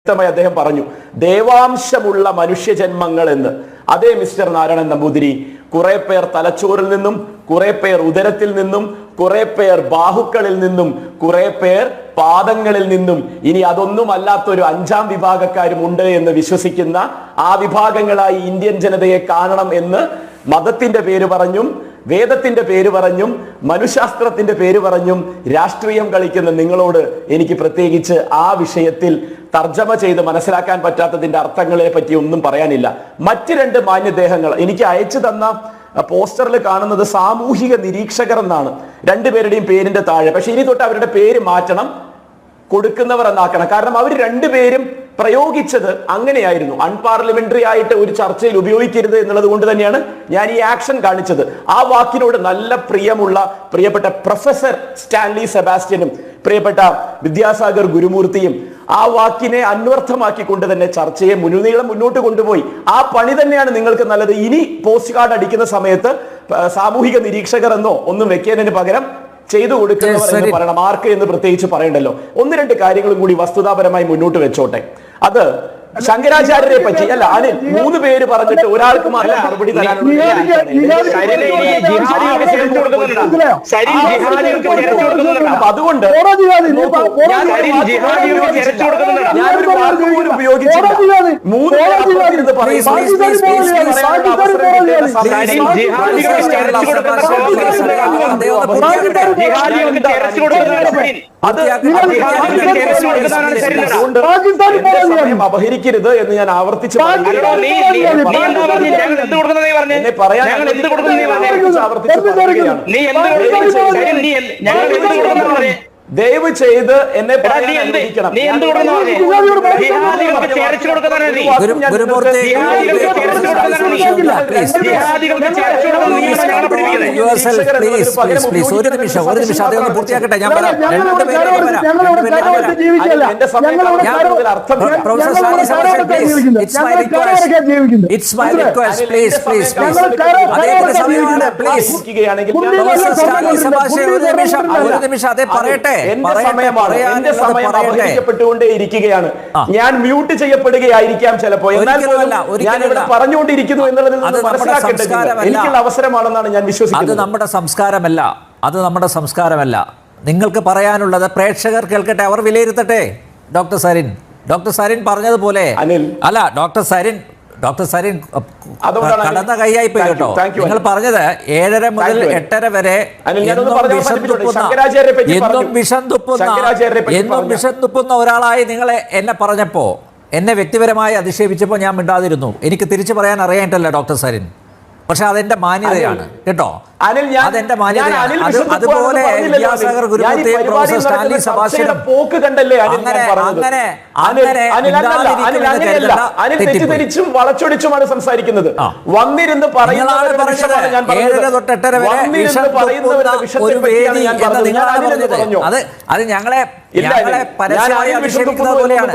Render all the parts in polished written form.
അദ്ദേഹം പറഞ്ഞു ദേവാംശമുള്ള മനുഷ്യജന്മങ്ങൾ എന്ന്. അതേ മിസ്റ്റർ നാരായണൻ നമ്പൂതിരി, കുറെ പേർ തലച്ചോറിൽ നിന്നും, കുറെ പേർ ഉദരത്തിൽ നിന്നും, കുറെ പേർ ബാഹുക്കളിൽ നിന്നും, കുറെ പേർ പാദങ്ങളിൽ നിന്നും, ഇനി അതൊന്നും അല്ലാത്തൊരു 5ാം വിഭാഗക്കാരും ഉണ്ട് എന്ന് വിശ്വസിക്കുന്ന ആ വിഭാഗങ്ങളായി ഇന്ത്യൻ ജനതയെ കാണണം എന്ന് മതത്തിന്റെ പേര് പറഞ്ഞും വേദത്തിന്റെ പേര് പറഞ്ഞും മനുശാസ്ത്രത്തിന്റെ പേര് പറഞ്ഞും രാഷ്ട്രീയം കളിക്കുന്ന നിങ്ങളോട് എനിക്ക് പ്രത്യേകിച്ച് ആ വിഷയത്തിൽ തർജ്ജമ ചെയ്ത് മനസ്സിലാക്കാൻ പറ്റാത്തതിന്റെ അർത്ഥങ്ങളെ പറ്റി ഒന്നും പറയാനില്ല. മറ്റ് 2 മാന്യദേഹങ്ങൾ എനിക്ക് അയച്ചു തന്ന പോസ്റ്ററിൽ കാണുന്നത് സാമൂഹിക നിരീക്ഷകർ എന്നാണ് 2 പേരുടെയും പേരിന്റെ താഴെ. പക്ഷെ ഇനി തൊട്ട് അവരുടെ പേര് മാറ്റണം, കൊടുക്കുന്നവർ എന്നാക്കണം. കാരണം അവർ 2 പേരും പ്രയോഗിച്ചത് അങ്ങനെയായിരുന്നു. അൺപാർലമെന്ററി ആയിട്ട് ഒരു ചർച്ചയിൽ ഉപയോഗിക്കരുത് എന്നുള്ളത് കൊണ്ട് തന്നെയാണ് ഞാൻ ഈ ആക്ഷൻ കാണിച്ചത്. ആ വാക്കിനോട് നല്ല പ്രിയപ്പെട്ട പ്രൊഫസർ സ്റ്റാൻലി സെബാസ്റ്റ്യനും പ്രിയപ്പെട്ട വിദ്യാസാഗർ ഗുരുമൂർത്തിയും ആ വാക്കിനെ അന്വർത്ഥമാക്കിക്കൊണ്ട് തന്നെ ചർച്ചയെ മുൻനീളം മുന്നോട്ട് കൊണ്ടുപോയി. ആ പണി തന്നെയാണ് നിങ്ങൾക്ക് നല്ലത്. ഇനി പോസ്റ്റ് കാർഡ് അടിക്കുന്ന സമയത്ത് സാമൂഹിക നിരീക്ഷകർ എന്നോ ഒന്നും വെക്കുന്നതിന് പകരം ചെയ്തു കൊടുക്കുന്നവർ എന്ന് പറയണം. ആർക്ക് എന്ന് പ്രത്യേകിച്ച് പറയണ്ടല്ലോ. 1-2 കാര്യങ്ങളും കൂടി വസ്തുതാപരമായി മുന്നോട്ട് വെച്ചോട്ടെ. അത് ശങ്കരാചാര്യരെ പറ്റി അല്ല, അനിൽ 3 പേര് പറഞ്ഞിട്ട് ഒരാൾക്ക് മാത്രം മറുപടി തരാനുള്ള. അതുകൊണ്ട് ഞാനൊരു വാക്ക് പോലും ഉപയോഗിച്ചില്ല. 3 അപഹരിക്കരുത് എന്ന് ഞാൻ ആവർത്തിച്ച് ദയവ് ചെയ്ത് എന്നെ പൂർത്തിയാക്കട്ടെ. ഇരിക്കുകയാണ്. ഞാൻ മ്യൂട്ട് ചെയ്യപ്പെടുകയായിരിക്കാം ചിലപ്പോ, എന്നാൽ ഞാൻ ഇവിടെ പറഞ്ഞുകൊണ്ടിരിക്കുന്നു എന്നുള്ളതിൽ നിന്ന് മനസ്സിലാക്കേണ്ടത് എനിക്കുള്ള അവസരമാണെന്നാണ് ഞാൻ വിശ്വസിക്കുന്നത്. അത് നമ്മുടെ സംസ്കാരമല്ല, അത് നമ്മുടെ സംസ്കാരമല്ല. നിങ്ങൾക്ക് പറയാനുള്ളത് പ്രേക്ഷകർ കേൾക്കട്ടെ, അവർ വിലയിരുത്തട്ടെ. ഡോക്ടർ സരിൻ പറഞ്ഞതുപോലെ അല്ല, ഡോക്ടർ സരിൻ കടന്ന കൈയായി പോയി കേട്ടോ. നിങ്ങൾ പറഞ്ഞത് 7:30 മുതൽ 8:30 വരെ എന്നും വിഷം തുപ്പുന്ന ഒരാളായി നിങ്ങൾ എന്നെ പറഞ്ഞപ്പോ, എന്നെ വ്യക്തിപരമായി അധിക്ഷേപിച്ചപ്പോൾ ഞാൻ മിണ്ടാതിരുന്നു. എനിക്ക് തിരിച്ചു പറയാൻ അറിയാനിട്ടല്ല ഡോക്ടർ സരിൻ, പക്ഷെ അതെന്റെ മാന്യതയാണ് കേട്ടോ, അതെന്റെ മാന്യതയാണ്. അതുപോലെ വിദ്യാസാഗർ ഗുരുമൂർത്തിയും പ്രൊഫസർ സ്റ്റാൻലി സെബാസ്റ്റ്യനും തെറ്റിദ്ധരിച്ചും വളച്ചൊടിച്ചുമാണ് സംസാരിക്കുന്നത്. വന്നിരുന്ന് അത് ഞങ്ങളെ പരസ്യമായി അധിക്ഷേപിക്കുന്നത് പോലെയാണ്.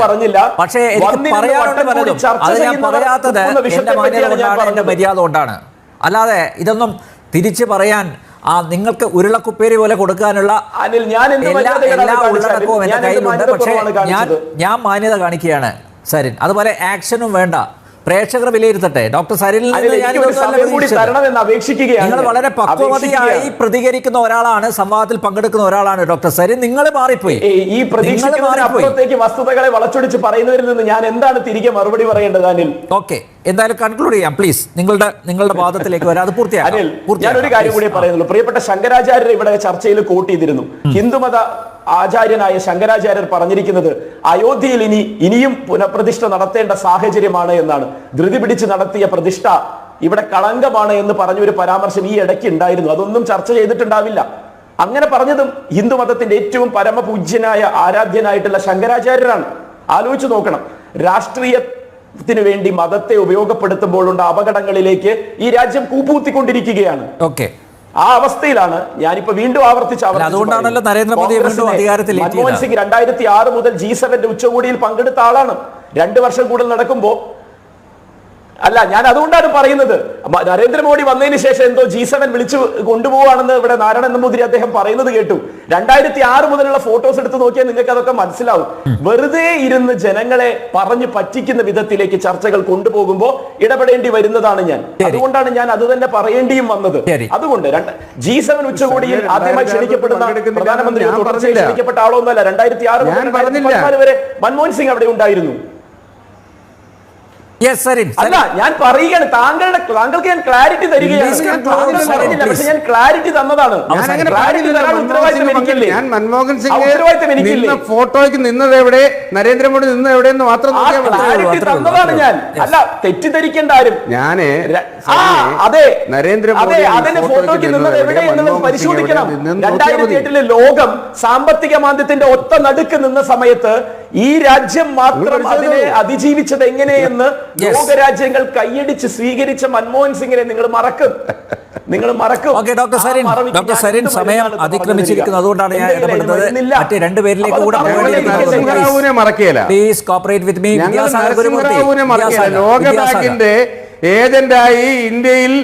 പക്ഷേ എനിക്ക് പറയാനുണ്ട് പലതും. അത് ഞാൻ പറയാത്തത് എന്റെ മാന്യത കൊണ്ടാണ്, എന്റെ മര്യാദ കൊണ്ടാണ്. അല്ലാതെ ഇതൊന്നും തിരിച്ചു പറയാൻ നിങ്ങൾക്ക് ഉരുളക്കുപ്പേരി പോലെ കൊടുക്കാനുള്ള എല്ലാ ഉള്ളടക്കവും എന്റെ കയ്യിലുണ്ട്. പക്ഷേ ഞാൻ മാന്യത കാണിക്കുകയാണ് സരിൻ. അതുപോലെ ആക്ഷനും വേണ്ട, പ്രേക്ഷകർ വിലയിരുത്തട്ടെ. ഡോക്ടർ സരിനിൽ നിന്ന് നിങ്ങൾ വളരെ പക്വതയായി പ്രതികരിക്കുന്ന ഒരാളാണ്, സംവാദത്തിൽ പങ്കെടുക്കുന്ന ഒരാളാണ് ഡോക്ടർ സരിൻ. നിങ്ങൾ മാറിപ്പോയി. ഈ പ്രതീക്ഷിക്കുന്നതിനപ്പുറത്തേക്ക് വസ്തുതകളെ വളച്ചൊടിച്ച് പറയുന്നവരിൽ നിന്ന് ഞാൻ എന്താണ് തിരികെ മറുപടി പറയേണ്ടത്? അനിൽ, ഓക്കെ, എന്തായാലും കൺക്ലൂഡ് ചെയ്യാം പ്ലീസ്. നിങ്ങളുടെ വാദത്തിലേക്ക് വരാം, അത് പൂർത്തിയാക്കാം. ഞാൻ ഒരു കാര്യം കൂടി പറയുന്നുള്ളൂ. പ്രിയപ്പെട്ട ശങ്കരാചാര്യർ ഇവിടെ ചർച്ചയിൽ കോട്ട് ചെയ്തിരുന്നു. ഹിന്ദുമത ആചാര്യനായ ശങ്കരാചാര്യർ പറഞ്ഞിരിക്കുന്നത് അയോധ്യയിൽ ഇനിയും പുനഃപ്രതിഷ്ഠ നടത്തേണ്ട സാഹചര്യമാണ് എന്നാണ്. ധൃതി പിടിച്ച് നടത്തിയ പ്രതിഷ്ഠ ഇവിടെ കളങ്കമാണ് എന്ന് പറഞ്ഞൊരു പരാമർശം ഈ ഇടയ്ക്ക് ഉണ്ടായിരുന്നു. അതൊന്നും ചർച്ച ചെയ്തിട്ടുണ്ടാവില്ല. അങ്ങനെ പറഞ്ഞതും ഹിന്ദുമതത്തിന്റെ ഏറ്റവും പരമപൂജ്യനായ ആരാധ്യനായിട്ടുള്ള ശങ്കരാചാര്യരാണ്. ആലോചിച്ച് നോക്കണം. രാഷ്ട്രീയത്തിന് വേണ്ടി മതത്തെ ഉപയോഗപ്പെടുത്തുമ്പോഴുള്ള അപകടങ്ങളിലേക്ക് ഈ രാജ്യം കൂപ്പുകുത്തിക്കൊണ്ടിരിക്കുകയാണ്. ഓക്കെ, ആ അവസ്ഥയിലാണ് ഞാനിപ്പോ വീണ്ടും അതുകൊണ്ടാണല്ലോ നരേന്ദ്രമോദി അധികാരത്തിൽ. മൻമോഹൻ സിംഗ് 2006 മുതൽ G7 ഉച്ചകോടിയിൽ പങ്കെടുത്ത ആളാണ്. 2 വർഷം കൂടുതൽ നടക്കുമ്പോ അല്ല, ഞാൻ അതുകൊണ്ടാണ് പറയുന്നത്. നരേന്ദ്രമോദി വന്നതിന് ശേഷം എന്തോ G7 വിളിച്ചു കൊണ്ടുപോവാണെന്ന് ഇവിടെ നാരായണൻ നമ്പൂതിരി അദ്ദേഹം പറയുന്നത് കേട്ടു. 2006 മുതലുള്ള ഫോട്ടോസ് എടുത്ത് നോക്കിയാൽ നിങ്ങൾക്ക് അതൊക്കെ മനസ്സിലാവും. വെറുതെ ഇരുന്ന് ജനങ്ങളെ പറഞ്ഞു പറ്റിക്കുന്ന വിധത്തിലേക്ക് ചർച്ചകൾ കൊണ്ടുപോകുമ്പോൾ ഇടപെടേണ്ടി വരുന്നതാണ് ഞാൻ. അതുകൊണ്ടാണ് ഞാൻ അത് തന്നെ പറയേണ്ടിയും വന്നത്. അതുകൊണ്ട് G7 ഉച്ചകോടിയിൽ ആദ്യമായി ക്ഷണിക്കപ്പെടുന്ന പ്രധാനമന്ത്രി ക്ഷണിക്കപ്പെട്ട ആളൊന്നല്ല. 2006 മുതൽ വരെ മൻമോഹൻ സിംഗ് അവിടെ ഉണ്ടായിരുന്നു. അല്ല, ഞാൻ പറയുകയാണ്, താങ്കൾക്ക് ഞാൻ ക്ലാരിറ്റി തരികയാണ്. പക്ഷെ ഞാൻ ക്ലാരിറ്റി തന്നതാണ്. ഞാൻ മൻമോഹൻ സിംഗ് ഫോട്ടോയ്ക്ക് നിന്നത് എവിടെ, നരേന്ദ്രമോദി നിന്നത് എവിടെയെന്ന് മാത്രം ക്ലാരിറ്റി തന്നതാണ് ഞാൻ. അല്ല, തെറ്റിദ്ധരിക്കേണ്ട ആരും. ഞാന് അതെ, നരേന്ദ്രമോദി അതിന്റെ ഫോട്ടോയ്ക്ക് നിന്നത് എവിടെ എന്നുള്ളത് പരിശോധിക്കണം. 2008 ലോകം സാമ്പത്തിക മാന്ദ്യത്തിന്റെ ഒത്ത നടുക്ക് നിന്ന സമയത്ത് ഈ രാജ്യം മാത്രം അതിനെ അതിജീവിച്ചത് എങ്ങനെയെന്ന് ലോകരാജ്യങ്ങൾ കൈയടിച്ച് സ്വീകരിച്ച മൻമോഹൻ സിംഗിനെ നിങ്ങൾ മറക്കും. ഡോക്ടർ സരിൻ, സമയം അതിക്രമിച്ചിരിക്കുന്നു. അതുകൊണ്ടാണ് ഞാൻ ഇടപെടുന്നത്. മറ്റേ രണ്ടുപേരിലേക്ക് കൂടെ പ്ലീസ് കോപ്പറേറ്റ് വിത്ത് മീ. ലോകബാങ്കിന്റെ ഏജന്റായി ഇന്ത്യയിൽ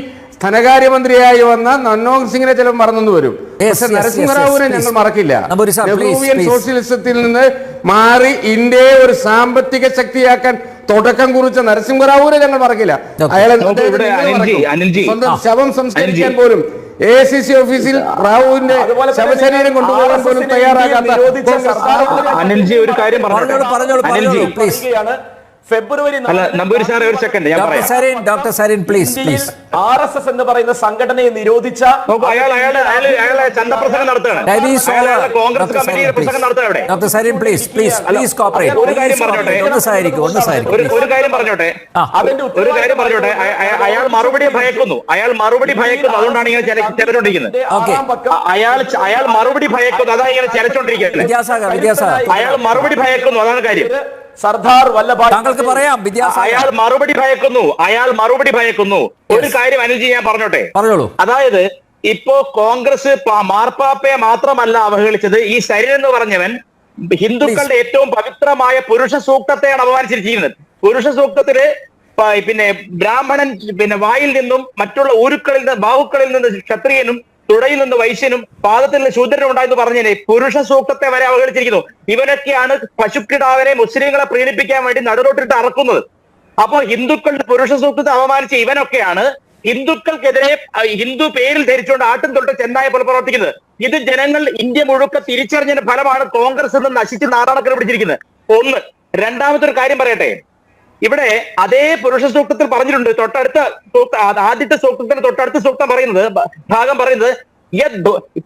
ധനകാര്യമന്ത്രിയായി വന്ന മൻമോഹൻ സിംഗിനെ ചിലപ്പോൾ മറന്നു വരും. പക്ഷെ നരസിംഹറാവുവിനെ ഞങ്ങൾ മറക്കില്ല. നെഹ്റുവിയൻ സോഷ്യലിസത്തിൽ നിന്ന് മാറി ഇന്ത്യയെ ഒരു സാമ്പത്തിക ശക്തിയാക്കാൻ തുടക്കം കുറിച്ച നരസിംഹറാവുവിനെ ഞങ്ങൾ മറക്കില്ല. അയാളെ സ്വന്തം ശവം സംസ്കരിക്കാൻ പോലും AICC ഓഫീസിൽ റാവുവിന്റെ ശവശരീരം കൊണ്ടുപോകാൻ പോലും തയ്യാറാകാത്ത അനിൽജി ഒരു കാര്യം ഫെബ്രുവരി ഡോക്ടർ സരിൻ പ്ലീസ് RSS എന്ന് പറയുന്ന സംഘടനയെ നിരോധിച്ച ചന്തപ്രസംഗം നടത്തുകയാണ്. കോൺഗ്രസ് കമ്മിറ്റിയുടെ പ്രസംഗം നടത്തുകയാണ്. Doctor Sarin please cooperate. ഒരു കാര്യം പറഞ്ഞോട്ടെ. അയാൾ മറുപടി ഭയക്കുന്നു. അതുകൊണ്ടാണ് ഇങ്ങനെ ചിലച്ചോണ്ടിരിക്കുന്നത്. അയാൾ മറുപടി ഭയക്കുന്നു, അതാണ് ഇങ്ങനെ ചിലച്ചോണ്ടിരിക്കുന്നത്. അയാൾ മറുപടി ഭയക്കുന്നു, അതാണ് കാര്യം. സർദാർ വല്ലഭായ് താങ്കൾക്ക് പറയാം. അയാൾ മറുപടി ഭയക്കുന്നു. ഒരു കാര്യം അനുജി ഞാൻ പറഞ്ഞോളൂ. അതായത് ഇപ്പോ കോൺഗ്രസ് മാർപ്പാപ്പയെ മാത്രമല്ല അവഹേളിച്ചത്. ഈ സരിൻ എന്ന് പറഞ്ഞവൻ ഹിന്ദുക്കളുടെ ഏറ്റവും പവിത്രമായ പുരുഷ സൂക്തത്തെയാണ് അപമാനിച്ചിരിക്കുന്നത്. പുരുഷ സൂക്തത്തില് പിന്നെ ബ്രാഹ്മണൻ വായിൽ നിന്നും മറ്റുള്ള ഊരുക്കളിൽ നിന്ന് ബാഹുക്കളിൽ നിന്ന് ക്ഷത്രിയനും തുടയിൽ നിന്ന് വൈശ്യനും പാദത്തിൽ നിന്ന് ശൂദ്രനും ഉണ്ടായെന്ന് പറഞ്ഞതിനെ പുരുഷ സൂക്തത്തെ വരെ അവഹേളിച്ചിരിക്കുന്നു. ഇവരൊക്കെയാണ് പശുക്കിടാവിനെ മുസ്ലിങ്ങളെ പ്രീണിപ്പിക്കാൻ വേണ്ടി നടുറോട്ടിട്ട് അറക്കുന്നത്. അപ്പോ ഹിന്ദുക്കളുടെ പുരുഷ സൂക്തത്തെ അപമാനിച്ച ഇവനൊക്കെയാണ് ഹിന്ദുക്കൾക്കെതിരെ ഹിന്ദു പേരിൽ ധരിച്ചുകൊണ്ട് ആട്ടും തൊട്ട് ചെന്നായ പോലെ പ്രവർത്തിക്കുന്നത്. ഇത് ജനങ്ങൾ ഇന്ത്യ മുഴുക്ക തിരിച്ചറിഞ്ഞതിന്റെ ഫലമാണ് കോൺഗ്രസ് നിന്ന് നശിച്ച് നാടാണക്കിന് പിടിച്ചിരിക്കുന്നത്. ഒന്ന്. രണ്ടാമത്തെ ഒരു കാര്യം പറയട്ടെ. ഇവിടെ അതേ പുരുഷ സൂക്തത്തിൽ പറഞ്ഞിട്ടുണ്ട്. ആദ്യത്തെ സൂക്തത്തിന് തൊട്ടടുത്ത സൂക്തം ഭാഗം പറയുന്നത്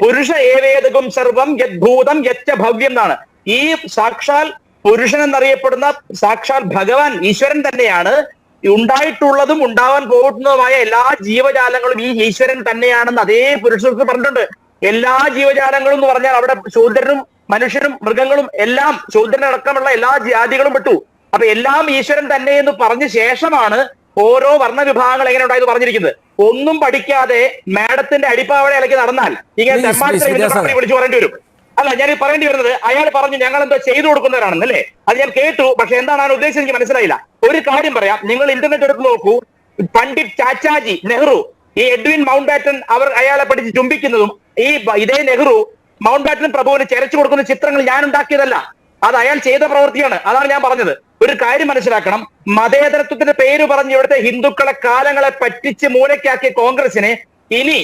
പുരുഷ ഏവേദകം സർവം യദ്ഭൂതം യച്ച ഭവ്യം എന്നാണ്. ഈ സാക്ഷാൽ പുരുഷൻ എന്നറിയപ്പെടുന്ന സാക്ഷാൽ ഭഗവാൻ ഈശ്വരൻ തന്നെയാണ്. ഉണ്ടായിട്ടുള്ളതും ഉണ്ടാവാൻ പോകുന്നതുമായ എല്ലാ ജീവജാലങ്ങളും ഈ ഈശ്വരൻ തന്നെയാണെന്ന് അതേ പുരുഷ സൂക്തത്തിൽ പറഞ്ഞിട്ടുണ്ട്. എല്ലാ ജീവജാലങ്ങളും എന്ന് പറഞ്ഞാൽ അവിടെ ശൂദ്രനും മനുഷ്യനും മൃഗങ്ങളും എല്ലാം, ശൂദ്രനടക്കമുള്ള എല്ലാ ജാതികളും പെട്ടു. അപ്പൊ എല്ലാം ഈശ്വരൻ തന്നെ എന്ന് പറഞ്ഞ ശേഷമാണ് ഓരോ വർണ്ണവിഭാഗങ്ങൾ എങ്ങനെ ഉണ്ടായെന്ന് പറഞ്ഞിരിക്കുന്നത്. ഒന്നും പഠിക്കാതെ മാഡത്തിന്റെ അടിപ്പാവടെ ഇളക്കി നടന്നാൽ ഇങ്ങനെ വിളിച്ചു പറയേണ്ടി വരും. അല്ല, ഞാൻ പറയേണ്ടി വരുന്നത് അയാൾ പറഞ്ഞു ഞങ്ങൾ എന്തോ ചെയ്തു കൊടുക്കുന്നവരാണെന്നല്ലേ. അത് ഞാൻ കേട്ടു. പക്ഷെ എന്താണ് അവൻ ഉദ്ദേശിച്ചത് എനിക്ക് മനസ്സിലായില്ല. ഒരു കാര്യം പറയാം. നിങ്ങൾ ഇന്റർനെറ്റ് എടുത്ത് നോക്കൂ. പണ്ഡിറ്റ് ചാച്ചാജി നെഹ്റു, ഈ എഡ്വിൻ മൗണ്ട് ബാറ്റൻ അയാളെ പഠിച്ച് ചുംബിക്കുന്നതും ഇതേ നെഹ്റു മൗണ്ട് ബാറ്റൻ പ്രഭുവിന് ചെരച്ചു കൊടുക്കുന്ന ചിത്രങ്ങൾ ഞാൻ ഉണ്ടാക്കിയതല്ല. അത് അയാൾ ചെയ്ത പ്രവൃത്തിയാണ്. അതാണ് ഞാൻ പറഞ്ഞത്. ഒരു കാര്യം മനസ്സിലാക്കണം. മതേതരത്വത്തിന്റെ പേര് പറഞ്ഞ് ഇവിടുത്തെ ഹിന്ദുക്കളെ കാലങ്ങളെ പറ്റിച്ച് മൂലയ്ക്കാക്കിയ കോൺഗ്രസിനെ ഇനി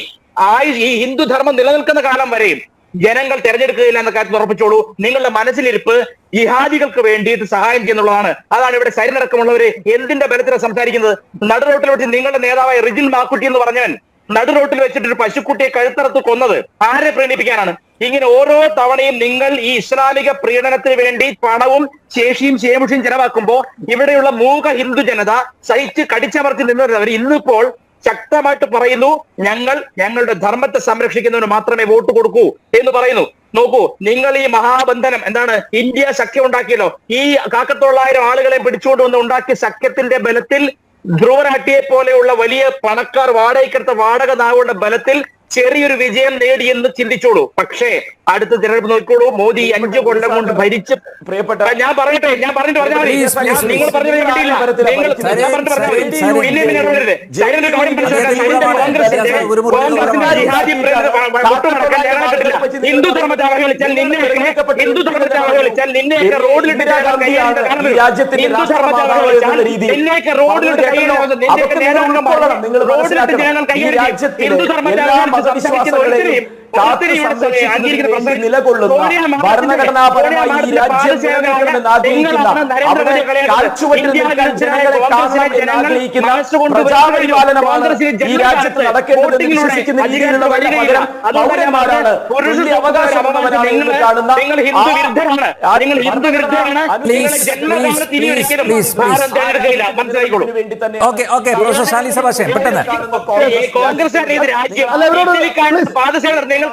ഈ ഹിന്ദുധർമ്മം നിലനിൽക്കുന്ന കാലം വരെയും ജനങ്ങൾ തെരഞ്ഞെടുക്കുകയില്ല എന്ന കാര്യത്തിൽ ഉറപ്പിച്ചോളൂ. നിങ്ങളുടെ മനസ്സിലിരിപ്പ് ജിഹാദികൾക്ക് വേണ്ടിയിട്ട് സഹായം ചെയ്യുന്നുള്ളതാണ്. അതാണ് ഇവിടെ സൈനികടക്കമുള്ളവര് എന്തിന്റെ ബലത്തിലാണ് സംസാരിക്കുന്നത്. നടുറോട്ടിൽ വെച്ച് നിങ്ങളുടെ നേതാവായ റിജിൽ മാക്കുട്ടി എന്ന് പറഞ്ഞവൻ നടുറോട്ടിൽ വെച്ചിട്ട് ഒരു പശുക്കുട്ടിയെ കഴുത്തറത്ത് കൊന്നത് ആരെ പ്രീണിപ്പിക്കാനാണ്? ഇങ്ങനെ ഓരോ തവണയും നിങ്ങൾ ഈ ഇസ്ലാമിക പ്രീണനത്തിന് വേണ്ടി പണവും ശേഷിയും ശേമുഷിയും ചെലവാക്കുമ്പോൾ ഇവിടെയുള്ള മൂക ഹിന്ദു ജനത സഹിച്ച് കടിച്ചമർത്തി നിന്നവർ ഇന്നിപ്പോൾ ശക്തമായിട്ട് പറയുന്നു ഞങ്ങളുടെ ധർമ്മത്തെ സംരക്ഷിക്കുന്നതിന് മാത്രമേ വോട്ട് കൊടുക്കൂ എന്ന് പറയുന്നു. നോക്കൂ, നിങ്ങൾ ഈ മഹാബന്ധനം എന്താണ് ഇന്ത്യ സഖ്യം ഉണ്ടാക്കിയല്ലോ. ഈ 1,000 ആളുകളെ പിടിച്ചുകൊണ്ട് വന്ന് ഉണ്ടാക്കിയ സഖ്യത്തിന്റെ ബലത്തിൽ ധ്രുവനാട്ടിയെ പോലെയുള്ള വലിയ പണക്കാർ വാടകയ്ക്കെടുത്ത വാടക നാവുകളുടെ ബലത്തിൽ ചെറിയൊരു വിജയം നേടിയെന്ന് ചിന്തിച്ചോളൂ. പക്ഷേ അടുത്ത തിരഞ്ഞെടുപ്പ് നോക്കിക്കോളൂ. മോദി 5 കൊല്ലം കൊണ്ട് ഭരിച്ച് പ്രിയപ്പെട്ട ഞാൻ പറഞ്ഞിട്ട് പറഞ്ഞാൽ മതി. നിങ്ങൾ പറഞ്ഞു വേണ്ടിയില്ല. ഞാൻ പറഞ്ഞിട്ട് പറഞ്ഞാൽ ഹിന്ദു ധർമ്മത്തെ അവഹേളിച്ചാൽ നിന്നെ ഹിന്ദു ധർമ്മത്തെ അവഹേളിച്ചാൽ നിന്നെയൊക്കെ റോഡിലിട്ട് നിന്നെയൊക്കെ റോഡിലിട്ട് നിലകൊള്ളുന്ന ഭരണഘടനാപരമായി ഈ രാജ്യം നിലനിൽക്കണമെന്ന് ആഗ്രഹിക്കുന്ന അവിടെ കാഴ്ചവെട്ടിൽ നിൽക്കാൻ ജനങ്ങളെ കാണണമെന്ന് ആഗ്രഹിക്കുന്ന പ്രജാപരിപാലനമാണ് ഈ രാജ്യത്ത് നടക്കേണ്ടതെന്ന് വിശ്വസിക്കുന്ന രീതിയിലുള്ള പകരം പൗരന്മാരാണ് തുല്യ അവകാശമുള്ളവരാണ് എന്ന് കാണുന്ന നിങ്ങൾക്ക്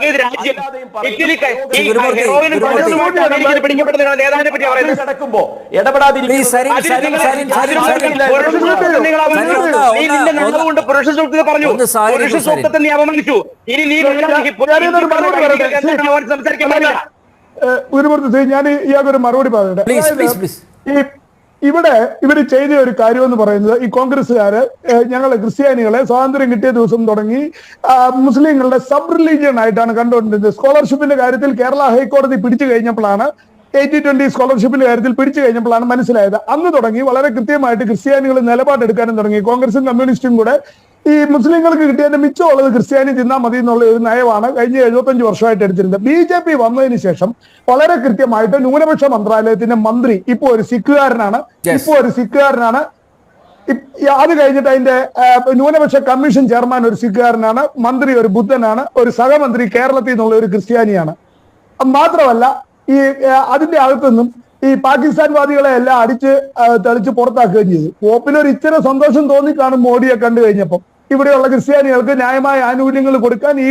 ഇത് രാജ്യം നേതാവിനെ പറ്റി പറയുന്നത് പുരുഷ സൂക്തത്തെ പറഞ്ഞു. പുരുഷ സൂക്തത്തെ നീ അപമാനിച്ചു. ഇനി നീ സംസാരിക്കാൻ പാടില്ല. ഞാൻ ഇയാൾക്കൊരു മറുപടി പറയട്ടെ. ഇവിടെ ഇവർ ചെയ്ത ഒരു കാര്യം എന്ന് പറയുന്നത്, ഈ കോൺഗ്രസ്സുകാര് ഞങ്ങളെ ക്രിസ്ത്യാനികളെ സ്വാതന്ത്ര്യം കിട്ടിയ ദിവസം തുടങ്ങി മുസ്ലിങ്ങളുടെ സബ് റിലീജിയൻ ആയിട്ടാണ് കണ്ടുകൊണ്ടിരുന്നത്. സ്കോളർഷിപ്പിന്റെ കാര്യത്തിൽ കേരള ഹൈക്കോടതി പിടിച്ചു കഴിഞ്ഞപ്പോഴാണ് 80-20 സ്കോളർഷിപ്പിന്റെ കാര്യത്തിൽ പിടിച്ചു കഴിഞ്ഞപ്പോഴാണ് മനസ്സിലായത്. അന്ന് തുടങ്ങി വളരെ കൃത്യമായിട്ട് ക്രിസ്ത്യാനികൾ നിലപാടെടുക്കാനും തുടങ്ങി. കോൺഗ്രസും കമ്മ്യൂണിസ്റ്റും കൂടെ ഈ മുസ്ലിങ്ങൾക്ക് കിട്ടിയതിന്റെ മിച്ചമുള്ളത് ക്രിസ്ത്യാനി തിന്നാൽ മതി എന്നുള്ള ഒരു നയമാണ് കഴിഞ്ഞ 75 വർഷമായിട്ട് എടുത്തിരുന്നത്. BJP വന്നതിന് ശേഷം വളരെ കൃത്യമായിട്ട് ന്യൂനപക്ഷ മന്ത്രാലയത്തിന്റെ മന്ത്രി ഇപ്പോ ഒരു സിഖുകാരനാണ്. അത് കഴിഞ്ഞിട്ട് അതിന്റെ ന്യൂനപക്ഷ കമ്മീഷൻ ചെയർമാൻ ഒരു സിഖുകാരനാണ്, മന്ത്രി ഒരു ബുദ്ധനാണ്, ഒരു സഹമന്ത്രി കേരളത്തിൽ നിന്നുള്ള ഒരു ക്രിസ്ത്യാനിയാണ്. മാത്രമല്ല ഈ അതിന്റെ അകത്തുനിന്നും ഈ പാകിസ്ഥാൻവാദികളെ എല്ലാം അടിച്ച് തെളിച്ച് പുറത്താക്കുകയും ചെയ്തു. പോപ്പിനൊരു ഇച്ചിരി സന്തോഷം തോന്നിക്കാണും മോഡിയെ കണ്ടു കഴിഞ്ഞപ്പം. ഇവിടെയുള്ള ക്രിസ്ത്യാനികൾക്ക് ന്യായമായ ആനുകൂല്യങ്ങൾ കൊടുക്കാൻ ഈ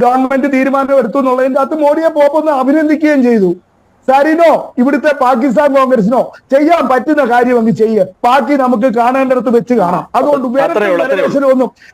ഗവൺമെന്റ് തീരുമാനം എടുത്തു എന്നുള്ളതിന്റെ അകത്ത് മോഡിയെ പോപ്പൊന്ന് അഭിനന്ദിക്കുകയും ചെയ്തു. സാരിനോ ഇവിടുത്തെ പാകിസ്ഥാൻ കോൺഗ്രസിനോ ചെയ്യാൻ പറ്റുന്ന കാര്യമെങ്കിൽ ചെയ്യുക, ബാക്കി നമുക്ക് കാണേണ്ടിടത്ത് വെച്ച് കാണാം. അതുകൊണ്ട്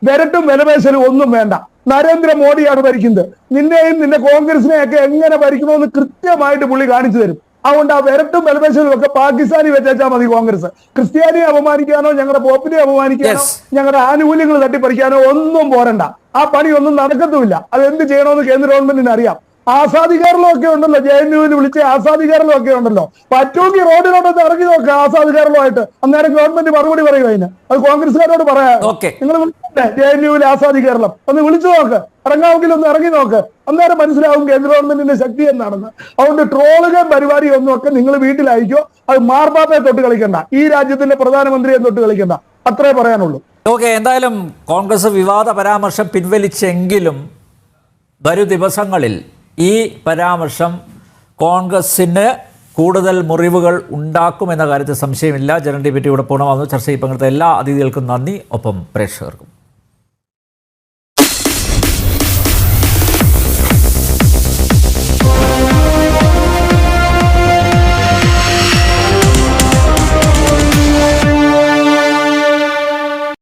വിരട്ടും വിലപേശലും ഒന്നും വേണ്ട. നരേന്ദ്രമോദിയാണ് ഭരിക്കുന്നത്. നിന്നെയും നിന്റെ കോൺഗ്രസിനെയൊക്കെ എങ്ങനെ ഭരിക്കണമെന്ന് കൃത്യമായിട്ട് പുള്ളി കാണിച്ചു തരും. അതുകൊണ്ട് ആ വിരട്ടും വിലപേശലും ഒക്കെ പാകിസ്ഥാനി വെച്ചാൽ മതി. കോൺഗ്രസ് ക്രിസ്ത്യാനിയെ അപമാനിക്കാനോ ഞങ്ങളുടെ പോപ്പിനെ അപമാനിക്കാനോ ഞങ്ങളുടെ ആനുകൂല്യങ്ങൾ തട്ടിപ്പറിക്കാനോ ഒന്നും പോരണ്ട. ആ പണിയൊന്നും നടക്കത്തുമില്ല. അത് എന്ത് ചെയ്യണമെന്ന് കേന്ദ്ര ഗവൺമെന്റിന് അറിയാം. ആസാദികാരലൊക്കെ ഉണ്ടല്ലോ, JNUവിന് വിളിച്ച ആസാദികാരലൊക്കെ ഉണ്ടല്ലോ. പറ്റുമെങ്കിൽ റോഡിലോട്ടൊന്ന് ഇറങ്ങി നോക്കുക ആസാദികാരലുമായിട്ട്. അന്നേരം ഗവൺമെന്റ് മറുപടി പറയുക. അതിന് അത് കോൺഗ്രസ്സുകാരോട് പറയാം. നിങ്ങൾ JNUവിലെ ആസാദി കേരളം ഒന്ന് വിളിച്ചു നോക്ക്, ഇറങ്ങാമെങ്കിൽ ഒന്ന് ഇറങ്ങി നോക്ക്. അന്നേരം മനസ്സിലാവും കേന്ദ്ര ഗവൺമെന്റിന്റെ ശക്തി എന്താണെന്ന്. അതുകൊണ്ട് ട്രോളുകൾ പരിപാടി ഒന്നും ഒക്കെ നിങ്ങൾ വീട്ടിലയക്കോ. അത് മാർപ്പാപ്പയെ തൊട്ട് കളിക്കണ്ട, ഈ രാജ്യത്തിന്റെ പ്രധാനമന്ത്രിയെ തൊട്ട് കളിക്കണ്ട. അത്രേ പറയാനുള്ളൂ. എന്തായാലും കോൺഗ്രസ് വിവാദ പരാമർശം പിൻവലിച്ചെങ്കിലും വരും ദിവസങ്ങളിൽ ഈ പരാമർശം കോൺഗ്രസിന് കൂടുതൽ മുറിവുകൾ ഉണ്ടാക്കുമെന്ന കാര്യത്തിൽ സംശയമില്ല. ജനറൽ ഡിബേറ്റ് ഇവിടെ പൂർണ്ണമാകുന്നു. ചർച്ചയിൽ പങ്കെടുത്ത എല്ലാ അതിഥികൾക്കും നന്ദി. ഒപ്പം പ്രേക്ഷകർക്കും.